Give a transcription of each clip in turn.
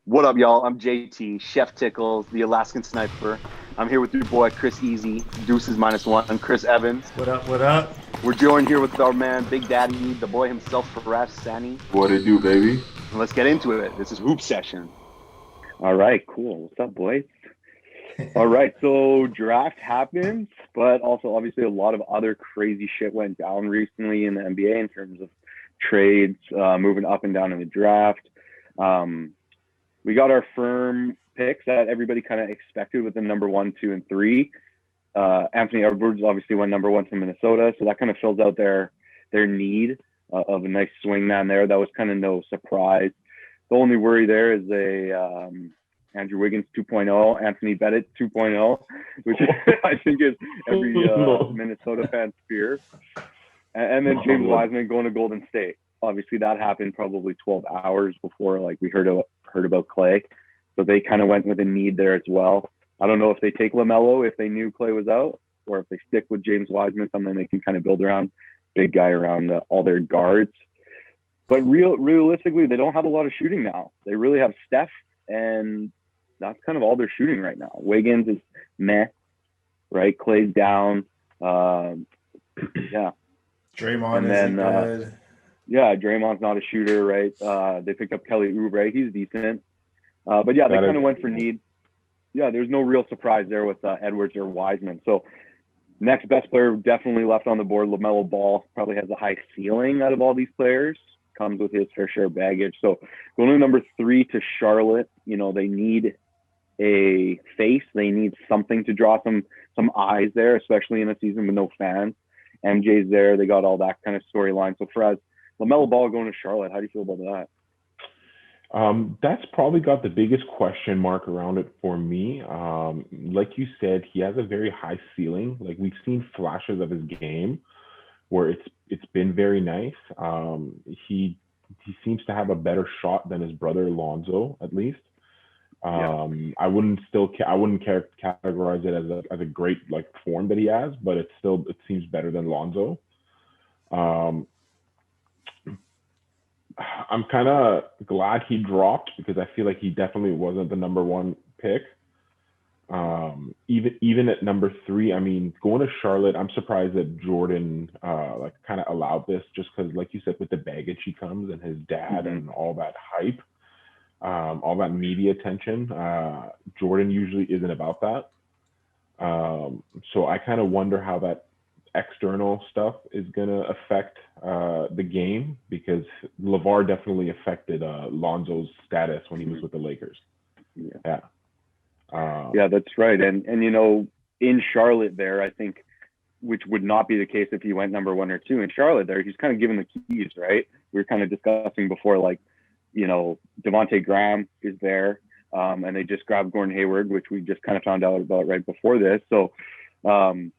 What up, y'all? I'm JT, Chef Tickles, the Alaskan Sniper. I'm here with your boy Chris Easy, Deuces -1, Chris Evans. What up? What up? We're joined here with our man, Big Daddy, the boy himself, Faraz Sani. What it do, baby? And let's get into it. This is Hoop Session. All right, cool. What's up, boys? All right, so draft happens, but also obviously a lot of other crazy shit went down recently in the NBA in terms of trades, moving up and down in the draft. We got our firm picks that everybody kind of expected with the number 1, 2, and 3. Anthony Edwards obviously went number 1 from Minnesota, so that kind of fills out their need of a nice swing man there. That was kind of no surprise. The only worry there is Andrew Wiggins 2.0, Anthony Bennett 2.0, which I think is every Minnesota fan's fear. And then James Wiseman going to Golden State. Obviously, that happened probably 12 hours before we heard about Clay. So they kind of went with a need there as well. I don't know if they take LaMelo if they knew Clay was out, or if they stick with James Wiseman, something they can kind of build around, big guy around all their guards. But realistically, they don't have a lot of shooting now. They really have Steph, and that's kind of all they're shooting right now. Wiggins is meh, right? Clay's down. Yeah. Draymond And isn't then, good. Yeah, Draymond's not a shooter, right? They picked up Kelly Oubre. He's decent. But yeah, they kind of went for need. Yeah, there's no real surprise there with Edwards or Wiseman. So next best player definitely left on the board. LaMelo Ball probably has a high ceiling out of all these players. Comes with his fair share of baggage. So going to number 3 to Charlotte, they need a face. They need something to draw some eyes there, especially in a season with no fans. MJ's there. They got all that kind of storyline. So for us, LaMelo Ball going to Charlotte, how do you feel about that? That's probably got the biggest question mark around it for me. Like you said, he has a very high ceiling. Like we've seen flashes of his game where it's been very nice. He seems to have a better shot than his brother Lonzo, at least. I wouldn't categorize it as a great form that he has, but it seems better than Lonzo. I'm kind of glad he dropped because I feel like he definitely wasn't the number 1 pick. Even at number 3, I mean, going to Charlotte, I'm surprised that Jordan kind of allowed this, just because, like you said, with the baggage he comes and his dad and all that hype, all that media attention. Jordan usually isn't about that. So I kind of wonder how that external stuff is going to affect the game, because LeVar definitely affected Lonzo's status when he was with the Lakers. Yeah. Yeah, that's right. And in Charlotte there, I think, which would not be the case if he went number 1 or 2 in Charlotte there, he's kind of given the keys, right? We were kind of discussing before, Devontae Graham is there, and they just grabbed Gordon Hayward, which we just kind of found out about right before this. So, Gordon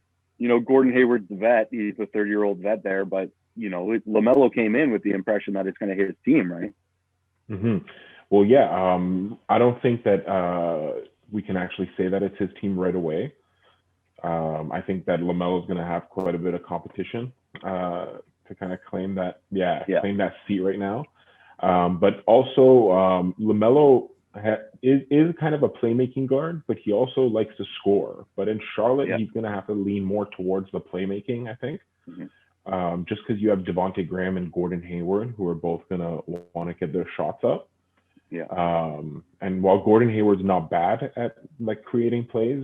Hayward's the vet. He's a 30-year-old vet there, but, LaMelo came in with the impression that it's kind of his team, right? Mm-hmm. Well, yeah, I don't think that we can actually say that it's his team right away. I think that LaMelo is going to have quite a bit of competition to kind of claim that seat right now. But also, LaMelo is kind of a playmaking guard, but he also likes to score. But in Charlotte, he's going to have to lean more towards the playmaking, I think. Mm-hmm. Just because you have Devontae Graham and Gordon Hayward, who are both going to want to get their shots up. Yeah. And while Gordon Hayward's not bad at creating plays,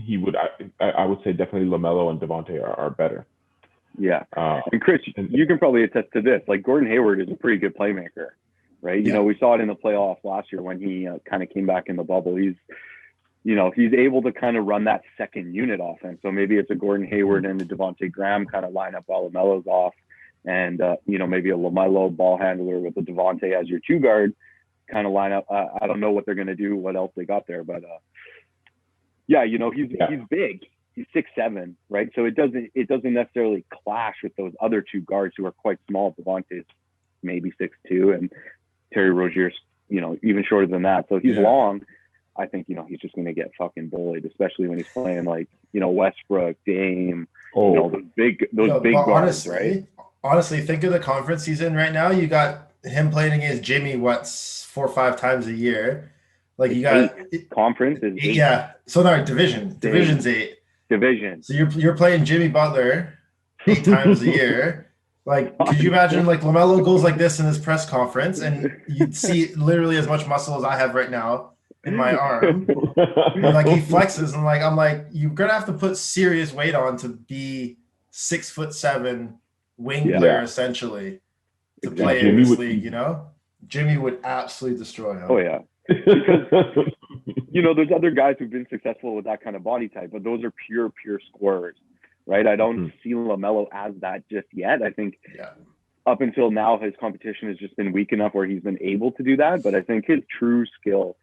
he would I would say definitely LaMelo and Devontae are better. Yeah. And Chris, you can probably attest to this. Gordon Hayward is a pretty good playmaker, right? Yeah. We saw it in the playoffs last year when he kind of came back in the bubble. He's able to kind of run that second unit offense. So maybe it's a Gordon Hayward and a Devontae Graham kind of lineup while LaMelo's off. And, maybe a LaMelo ball handler with a Devontae as your 2 guard kind of lineup. I don't know what they're going to do, what else they got there. But, he's big. He's 6'7", right? So it doesn't necessarily clash with those other 2 guards who are quite small. Devontae's maybe 6'2", and Terry Rozier's, even shorter than that. So he's long. I think, he's just going to get fucking bullied, especially when he's playing Westbrook, Dame, those big guards, honestly, right? Honestly, think of the conference he's in right now. You got him playing against Jimmy, 4 or 5 times a year. Like you got conference is 8. Yeah. So no, division's 8. Division. So you're playing Jimmy Butler 8 times a year. Like, could you imagine like LaMelo goes like this in his press conference, and you'd see literally as much muscle as I have right now in my arm. And like he flexes, and like I'm like, you're gonna have to put serious weight on to be 6'7" wing player essentially to play in this league. You know, Jimmy would absolutely destroy him. Oh yeah. Because, you know, there's other guys who've been successful with that kind of body type, but those are pure scorers, right? I don't see LaMelo as that just yet. I think up until now, his competition has just been weak enough where he's been able to do that. But I think his true skill,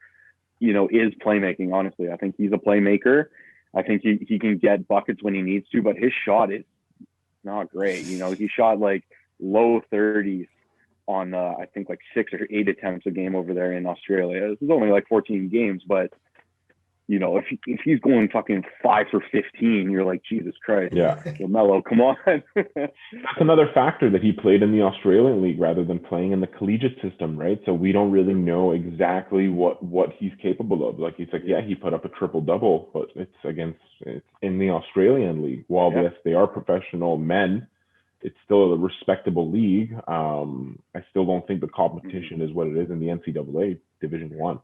you know, is playmaking, honestly. I think he's a playmaker. I think he can get buckets when he needs to, but his shot is not great. You know, he shot like low 30s on I think like 6 or 8 attempts a game over there in Australia. This is only like 14 games, but you know, if he's going fucking 5 for 15, you're like, Jesus Christ, LaMelo, come on. That's another factor that he played in the Australian League rather than playing in the collegiate system, right? So we don't really know exactly what he's capable of. Like, he's like, he put up a triple-double, but it's in the Australian League. While yes, they are professional men, it's still a respectable league. I still don't think the competition is what it is in the NCAA Division One.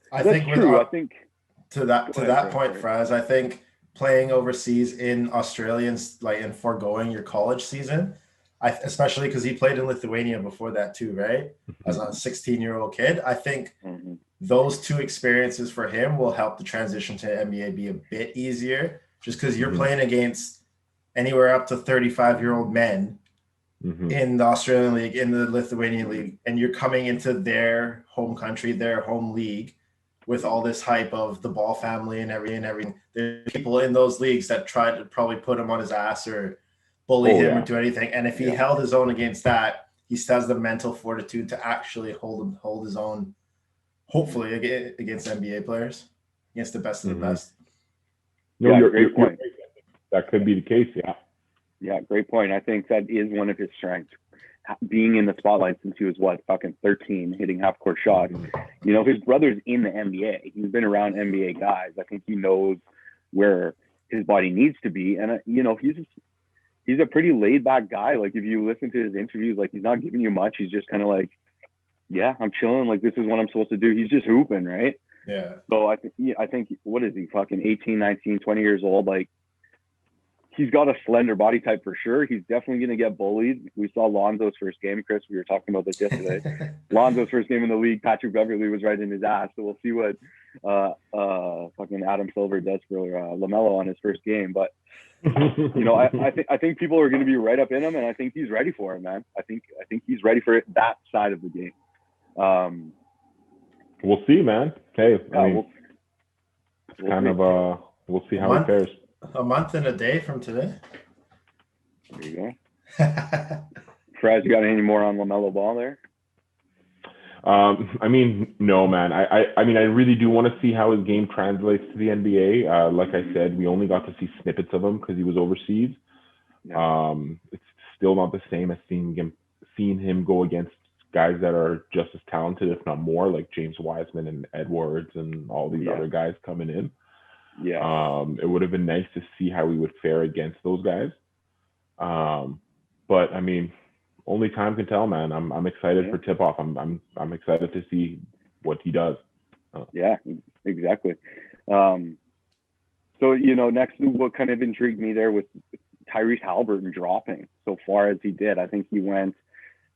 That's true. I think to that point, Faraz, I think playing overseas in Australians, like, and foregoing your college season, especially because he played in Lithuania before that too, right? As a 16-year-old kid, I think those two experiences for him will help the transition to NBA be a bit easier, just because you're playing against anywhere up to 35-year-old men in the Australian League, in the Lithuanian League, and you're coming into their home country, their home league, with all this hype of the Ball family and everything. There's people in those leagues that try to probably put him on his ass or bully him or do anything. And if he held his own against that, he still has the mental fortitude to actually hold his own, hopefully, against NBA players, against the best of the best. No, great point. That could be the case, Yeah, great point. I think that is one of his strengths. Being in the spotlight since he was 13, hitting half-court shots. You know, his brother's in the NBA. He's been around NBA guys. I think he knows where his body needs to be, and you know, he's a pretty laid-back guy. Like, if you listen to his interviews, like, he's not giving you much. He's just kind of like, I'm chilling. Like, this is what I'm supposed to do. He's just hooping, right? Yeah. So I think what is he? Fucking 18, 19, 20 years old. Like, he's got a slender body type for sure. He's definitely going to get bullied. We saw Lonzo's first game, Chris. We were talking about this yesterday. Lonzo's first game in the league, Patrick Beverley was right in his ass. So we'll see what fucking Adam Silver does for LaMelo on his first game. But you know, I think people are going to be right up in him, and I think he's ready for it, man. I think he's ready for that side of the game. We'll see, man. Okay, I mean, we'll see how it fares. A month and a day from today. There you go. Faraz, you got any more on LaMelo Ball there? I mean, no, man. I mean, I really do want to see how his game translates to the NBA. Like I said, we only got to see snippets of him because he was overseas. Yeah. It's still not the same as seeing him go against guys that are just as talented, if not more, like James Wiseman and Edwards and all these other guys coming in. Yeah. It would have been nice to see how he would fare against those guys. But I mean, only time can tell, man. I'm excited for tip off. I'm excited to see what he does. Yeah, exactly. So, you know, next, what kind of intrigued me there with Tyrese Haliburton dropping so far as he did. I think he went,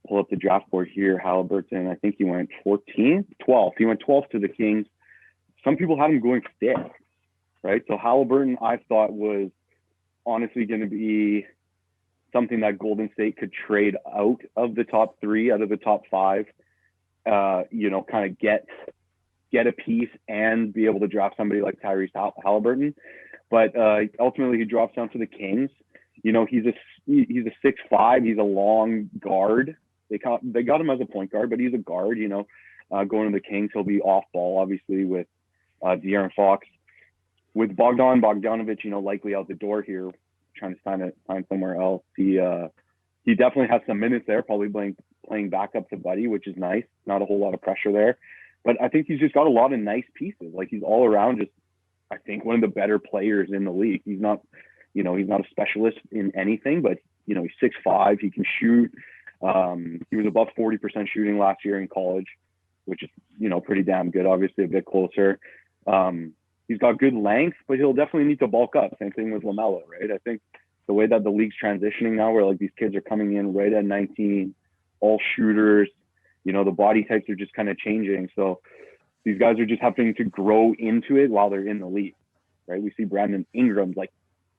pull up the draft board here, Haliburton, I think he went 12th. He went 12th to the Kings. Some people had him going 5th. Right. So Haliburton, I thought, was honestly going to be something that Golden State could trade out of the top 3, out of the top 5, you know, kind of get a piece and be able to draft somebody like Tyrese Haliburton. But ultimately he drops down to the Kings. You know, he's a 6'5", he's a long guard. They got him as a point guard, but he's a guard, you know. Going to the Kings, he'll be off ball, obviously, with De'Aaron Fox. With Bogdanovic, you know, likely out the door here, trying to find somewhere else. He definitely has some minutes there, probably playing playing backup to Buddy, which is nice. Not a whole lot of pressure there. But I think he's just got a lot of nice pieces. Like, he's all around just, I think, one of the better players in the league. He's not, he's not a specialist in anything, but, he's 6'5", he can shoot. He was above 40% shooting last year in college, which is, pretty damn good, obviously a bit closer. He's got good length, but he'll definitely need to bulk up. Same thing with LaMelo, right? I think the way that the league's transitioning now, where like these kids are coming in right at 19, all shooters, the body types are just kind of changing. So these guys are just having to grow into it while they're in the league, right? We see Brandon Ingram's like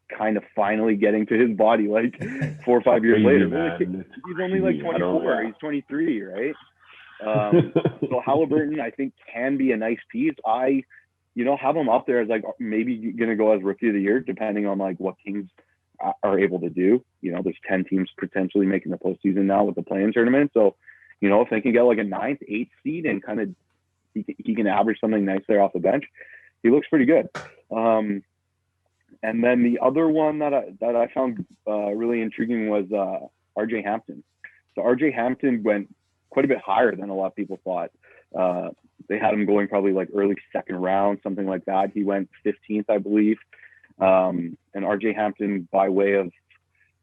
kind of finally getting to his body like 4 or 5 years later. Man. He's only like 24, he's 23, right? So Halliburton, I think, can be a nice piece. I have him up there as like maybe going to go as rookie of the year, depending on like what teams are able to do. There's 10 teams potentially making the postseason now with the play-in tournament. So, if they can get like a 9th, 8th seed and kind of he can average something nice there off the bench, he looks pretty good. And then the other one that I found really intriguing was RJ Hampton. So RJ Hampton went quite a bit higher than a lot of people thought. They had him going probably like early second round, something like that. He went 15th, I believe. And RJ Hampton, by way of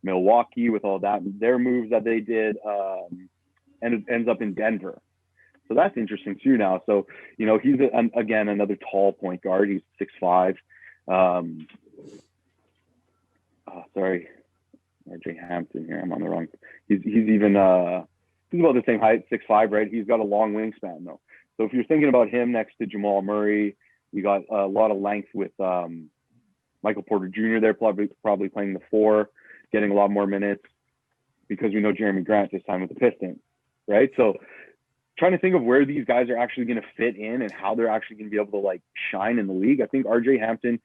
Milwaukee, with all that, their moves that they did, ends up in Denver. So that's interesting too now. So, he's again another tall point guard. He's 6'5". Sorry, RJ Hampton here. I'm on the wrong. He's even he's about the same height, 6'5", right? He's got a long wingspan though. So if you're thinking about him next to Jamal Murray, you got a lot of length with Michael Porter Jr. there, probably playing the 4, getting a lot more minutes because we know Jeremy Grant this time with the Pistons, right? So trying to think of where these guys are actually going to fit in and how they're actually going to be able to like shine in the league. I think RJ Hampton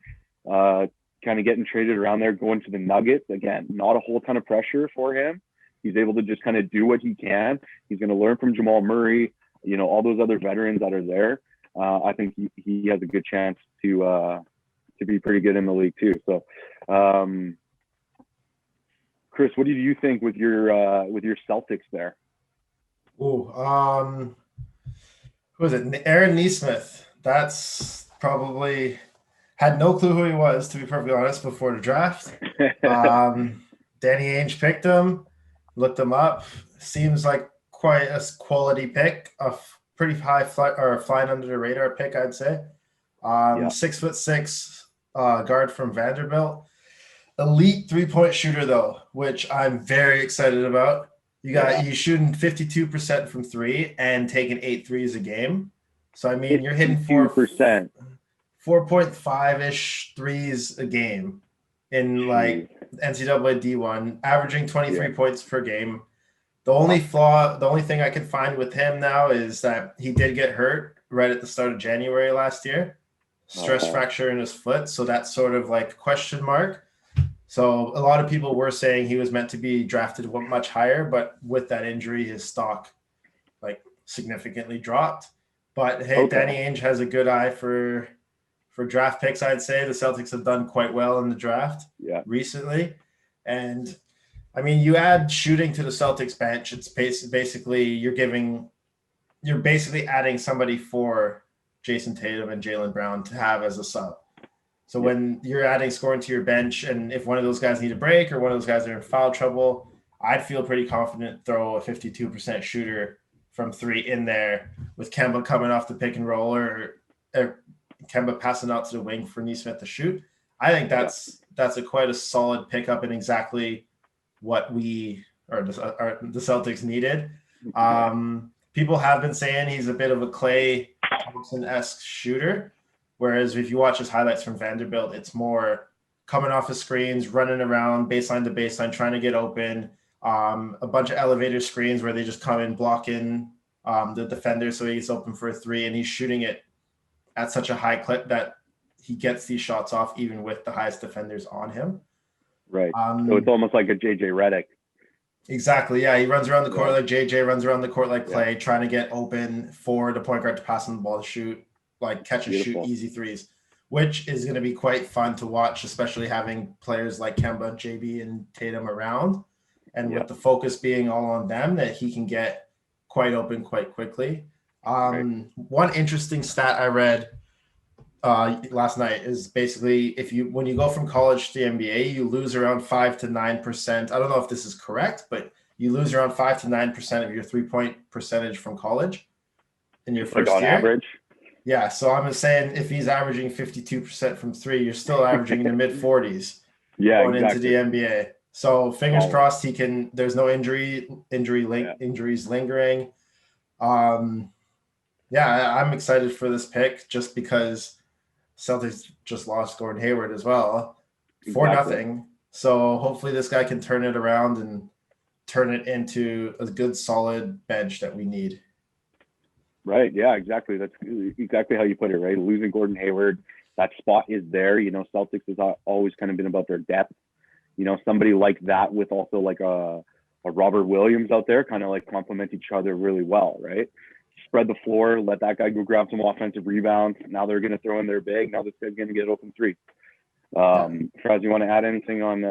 kind of getting traded around there, going to the Nuggets. Again, not a whole ton of pressure for him. He's able to just kind of do what he can. He's going to learn from Jamal Murray, all those other veterans that are there. I think he has a good chance to be pretty good in the league too. So, Chris, what do you think with your Celtics there? Oh, who was it? Aaron Nesmith. That's probably had no clue who he was, to be perfectly honest, before the draft. Danny Ainge picked him, looked him up. Seems like quite a quality pick, a pretty high flying under the radar pick, I'd say. 6'6" guard from Vanderbilt. Elite 3-point shooter though, which I'm very excited about. He's shooting 52% from 3 and taking 8 threes a game. So I mean, you're hitting 4.5-ish threes a game in like NCAA D1, averaging 23 points per game. The only thing I can find with him now is that he did get hurt right at the start of January last year. Stress fracture in his foot. So that's sort of like a question mark. So a lot of people were saying he was meant to be drafted much higher, but with that injury, his stock like significantly dropped. But hey, Danny Ainge has a good eye for draft picks, I'd say. The Celtics have done quite well in the draft recently. And I mean, you add shooting to the Celtics bench, it's basically you're basically adding somebody for Jason Tatum and Jaylen Brown to have as a sub. So when you're adding scoring to your bench, and if one of those guys need a break or one of those guys are in foul trouble, I'd feel pretty confident throw a 52% shooter from 3 in there with Kemba coming off the pick and roll or Kemba passing out to the wing for Nesmith to shoot. I think that's quite a solid pickup and exactly what the Celtics needed. People have been saying he's a bit of a Klay Thompson-esque shooter. Whereas if you watch his highlights from Vanderbilt, it's more coming off his screens, running around baseline to baseline, trying to get open, a bunch of elevator screens where they just come in blocking the defender so he's open for a 3, and he's shooting it at such a high clip that he gets these shots off even with the highest defenders on him. Right. So it's almost like a JJ Redick. Exactly. Yeah, he runs around the court like JJ, runs around the court like Klay, trying to get open for the point guard to pass him the ball to shoot. Like catch and shoot easy threes, which is going to be quite fun to watch, especially having players like Kemba, JB, and Tatum around. And with the focus being all on them, that he can get quite open quite quickly. One interesting stat I read last night is basically when you go from college to the NBA, you lose around 5 to 9%. I don't know if this is correct, but you lose around 5 to 9% of your 3-point percentage from college in your first on year. Average. Yeah, so I'm saying if he's averaging 52% from 3, you're still averaging in the mid 40s. Going into the NBA. So fingers crossed there's no injuries lingering. I'm excited for this pick just because Celtics just lost Gordon Hayward as well for nothing. So hopefully this guy can turn it around and turn it into a good solid bench that we need. Right. Yeah, exactly. That's exactly how you put it, right? Losing Gordon Hayward, that spot is there. Celtics has always kind of been about their depth. Somebody like that with also like a Robert Williams out there kind of like complement each other really well, right? Spread the floor, let that guy go grab some offensive rebounds. Now they're going to throw in their big. Now this guy's going to get open 3. Faraz, you want to add anything on?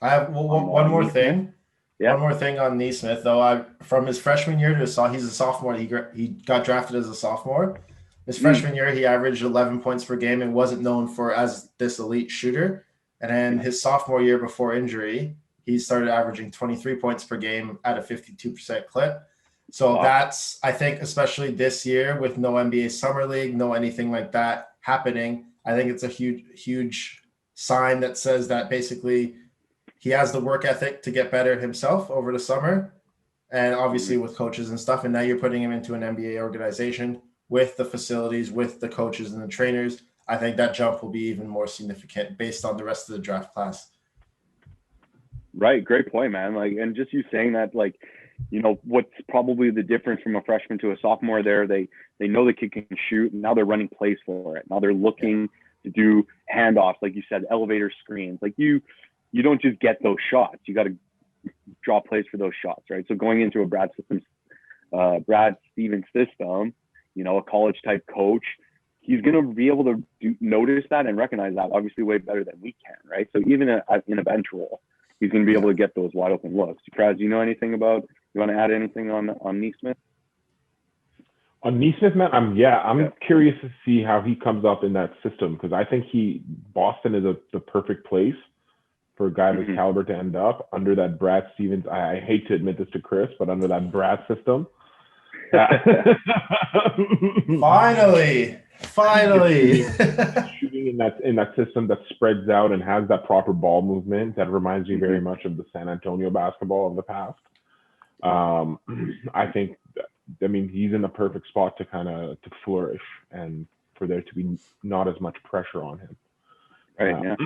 I have one more thing. Yeah. One more thing on Nesmith, though. From his freshman year he's a sophomore. He got drafted as a sophomore. His freshman year, he averaged 11 points per game and wasn't known as this elite shooter. And then his sophomore year before injury, he started averaging 23 points per game at a 52% clip. So that's, I think, especially this year with no NBA Summer League, no anything like that happening, I think it's a huge, huge sign that says that basically he has the work ethic to get better himself over the summer, and obviously with coaches and stuff. And now you're putting him into an NBA organization with the facilities, with the coaches and the trainers. I think that jump will be even more significant based on the rest of the draft class. Right. Great point, man. And just you saying that, what's probably the difference from a freshman to a sophomore there, they know the kid can shoot, and now they're running plays for it. Now they're looking to do handoffs, like you said, elevator screens. You don't just get those shots. You got to draw plays for those shots, right? So going into a Brad Stevens system, a college type coach, he's going to be able to notice that and recognize that obviously way better than we can, right? So even in a bench role, he's going to be able to get those wide open looks. Faraz, do you know anything about? You want to add anything on Nesmith? On Nesmith, man, I'm curious to see how he comes up in that system, because I think Boston is the perfect place for a guy of his caliber to end up under that Brad Stevens. I hate to admit this to Chris, but under that Brad system. Finally. Shooting in that system that spreads out and has that proper ball movement that reminds me very much of the San Antonio basketball of the past. I think, he's in the perfect spot to to flourish and for there to be not as much pressure on him. Right. Yeah.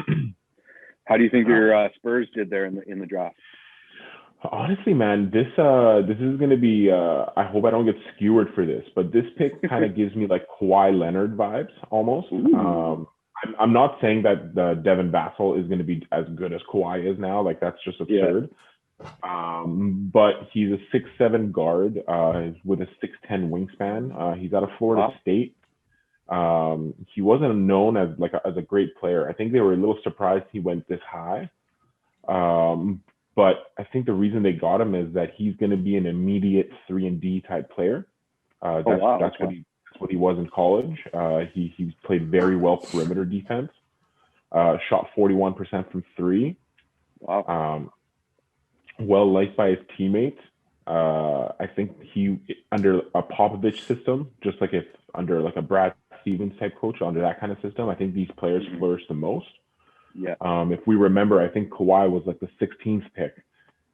How do you think your Spurs did there in the draft? Honestly, man, this is going to be. I hope I don't get skewered for this, but this pick kind of gives me like Kawhi Leonard vibes almost. I'm not saying that Devin Vassell is going to be as good as Kawhi is now. That's just absurd. But he's a 6'7" guard with a 6'10" wingspan. He's out of Florida State. He wasn't known as a great player. I think they were a little surprised he went this high. But I think the reason they got him is that he's going to be an immediate 3-and-D type player. That's what he was in college. He played very well perimeter defense. Shot 41% from 3. Wow. Well liked by his teammates. I think he under a Popovich system, just like if under a Brad Stevens type coach, under that kind of system, I think these players flourish the most. Yeah. If we remember, I think Kawhi was the 16th pick,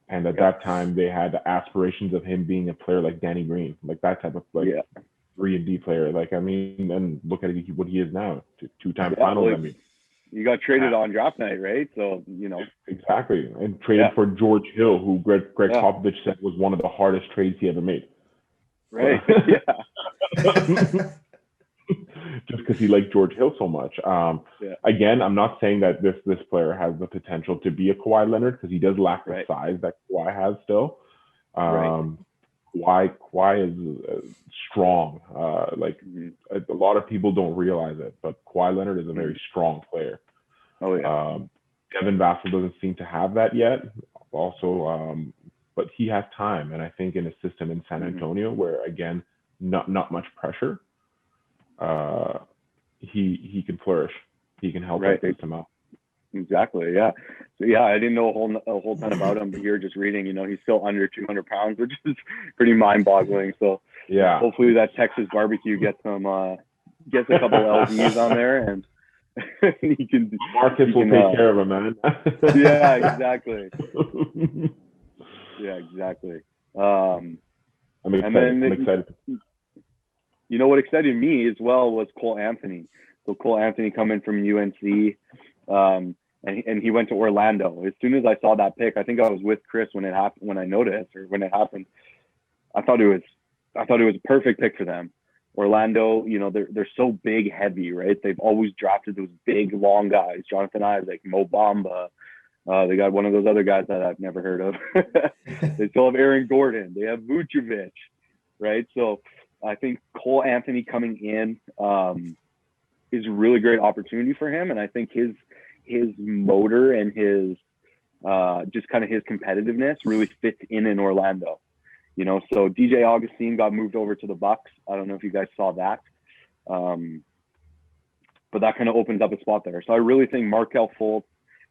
and at that time they had aspirations of him being a player like Danny Green, that type of 3-and-D player. And look at what he is now, 2-time finals. You got traded on draft night, right? So exactly, and traded for George Hill, who Greg Popovich said was one of the hardest trades he ever made. Right. Just because he liked George Hill so much. Again, I'm not saying that this player has the potential to be a Kawhi Leonard, because he does lack the size that Kawhi has still. Kawhi is strong. A lot of people don't realize it, but Kawhi Leonard is a very strong player. Oh yeah. Devin Vassell doesn't seem to have that yet. Also, but he has time. And I think in a system in San Antonio where, again, not much pressure, he can flourish. He can help that system out. Exactly. Yeah. So yeah, I didn't know a whole ton about him, but you're just reading, he's still under 200 pounds, which is pretty mind boggling. So yeah, hopefully that Texas barbecue gets a couple LBs on there, and Marcus will take care of him, man. Yeah, exactly. Yeah, exactly. I'm excited. What excited me as well was Cole Anthony. So Cole Anthony coming from UNC, and he went to Orlando. As soon as I saw that pick, I think I was with Chris when it happened. When I noticed, or when it happened, I thought it was a perfect pick for them. Orlando, they're so big, heavy, right? They've always drafted those big, long guys. Jonathan Isaac, Mo Bamba. They got one of those other guys that I've never heard of. They still have Aaron Gordon. They have Vucevic, right? So I think Cole Anthony coming in is a really great opportunity for him, and I think his motor and his just kind of his competitiveness really fits in Orlando. So DJ Augustine got moved over to the Bucks. I don't know if you guys saw that, but that kind of opens up a spot there. So I really think Markelle Fultz,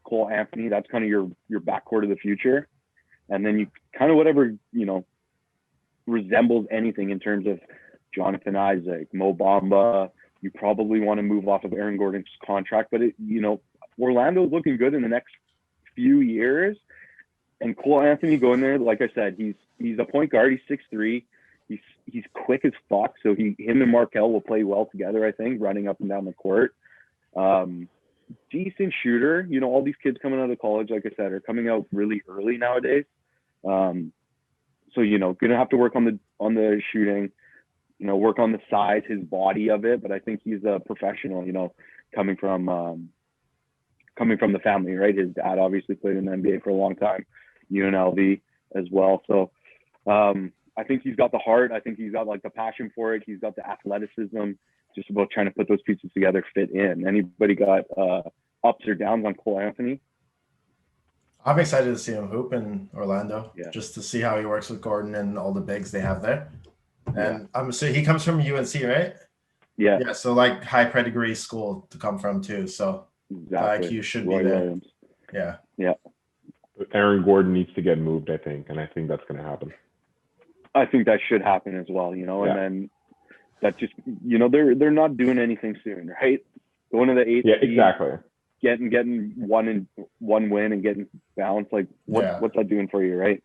Cole Anthony, that's kind of your backcourt of the future, and then you kind of whatever resembles anything in terms of Jonathan Isaac, Mo Bamba. You probably want to move off of Aaron Gordon's contract, but Orlando's looking good in the next few years. And Cole Anthony going there, like I said, he's a point guard. He's 6'3". He's quick as fuck. So him and Markelle will play well together, I think, running up and down the court. Decent shooter. All these kids coming out of college, like I said, are coming out really early nowadays. So gonna have to work on the shooting. Work on the size, his body of it. But I think he's a professional. Coming from the family, right? His dad obviously played in the NBA for a long time, UNLV as well. So I think he's got the heart. I think he's got the passion for it. He's got the athleticism. Just about trying to put those pieces together, fit in. Anybody got ups or downs on Cole Anthony? I'm excited to see him hoop in Orlando, just to see how he works with Gordon and all the bigs they have there. And so he comes from UNC, right? Yeah. Yeah. So high pedigree school to come from too. So you should be there. Williams. Yeah. Yeah. Aaron Gordon needs to get moved, I think, and I think that's going to happen. I think that should happen as well, and then that just, they're not doing anything soon, right? Going to the 8th. Yeah, exactly. Getting one win and getting bounced. What's that doing for you, right?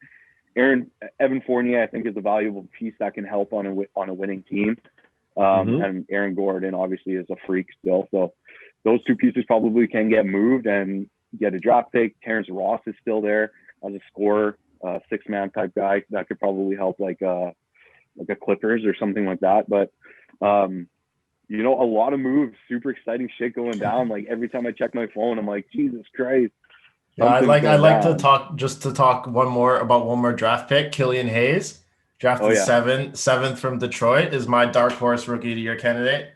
Evan Fournier, I think, is a valuable piece that can help on a winning team. And Aaron Gordon obviously is a freak still. So those two pieces probably can get moved and get a draft pick. Terrence Ross is still there as a scorer, six-man type guy that could probably help like a Clippers or something like that. But a lot of moves, super exciting shit going down. Like every time I check my phone, I'm like, Jesus Christ. Yeah, I'd like to talk one more draft pick. Killian Hayes, drafted seventh from Detroit, is my dark horse rookie of the year candidate,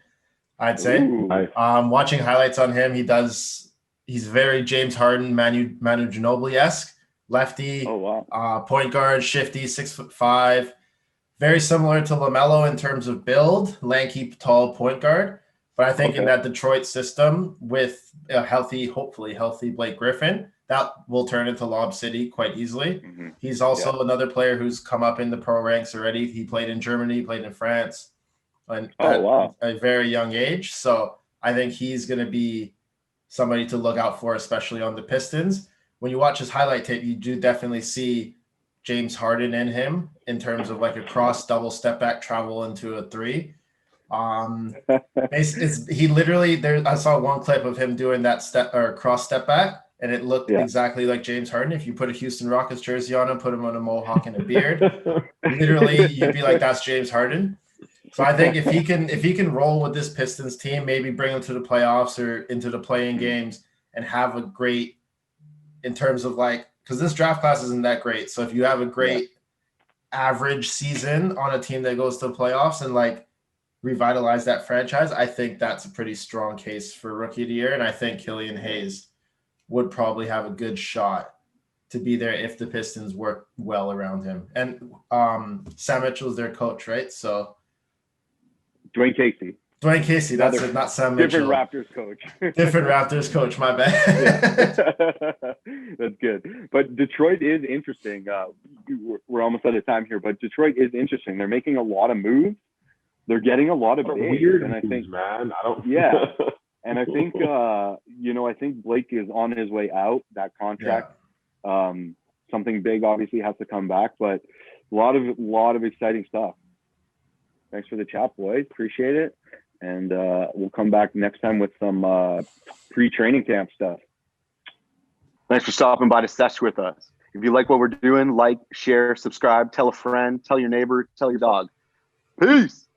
I'd say. Watching highlights on him, he's very James Harden, Manu Ginobili-esque, lefty, point guard, shifty, 6'5", very similar to LaMelo in terms of build, lanky, tall point guard. But I think in that Detroit system with a hopefully healthy Blake Griffin, that will turn into Lob City quite easily. He's also another player who's come up in the pro ranks already. He played in Germany, played in France, and at a very young age. So I think he's going to be somebody to look out for, especially on the Pistons. When you watch his highlight tape, you do definitely see James Harden in him in terms of a cross double step back travel into a three. He literally I saw one clip of him doing that cross step back, and it looked exactly like James Harden. If you put a Houston Rockets jersey on him, put him on a mohawk and a beard, literally you'd be like, that's James Harden. So I think if he can roll with this Pistons team, maybe bring them to the playoffs or into the playing games and have a great, in terms of because this draft class isn't that great. So if you have a great average season on a team that goes to the playoffs and revitalize that franchise, I think that's a pretty strong case for rookie of the year. And I think Killian Hayes would probably have a good shot to be there if the Pistons work well around him. And Sam Mitchell's their coach, right? So Dwayne Casey. Dwayne Casey, that's it, not Sam Mitchell. Different Raptors coach. Different Raptors coach, my bad. That's good. But Detroit is interesting. We're almost out of time here, but Detroit is interesting. They're making a lot of moves. They're getting a lot of bigs, weird and I think, moves, man. I don't. Yeah, and I think I think Blake is on his way out. That contract, something big obviously has to come back, but a lot of exciting stuff. Thanks for the chat, boys. Appreciate it. And we'll come back next time with some pre-training camp stuff. Thanks for stopping by to Sesh'n with us. If you like what we're doing, like, share, subscribe, tell a friend, tell your neighbor, tell your dog. Peace.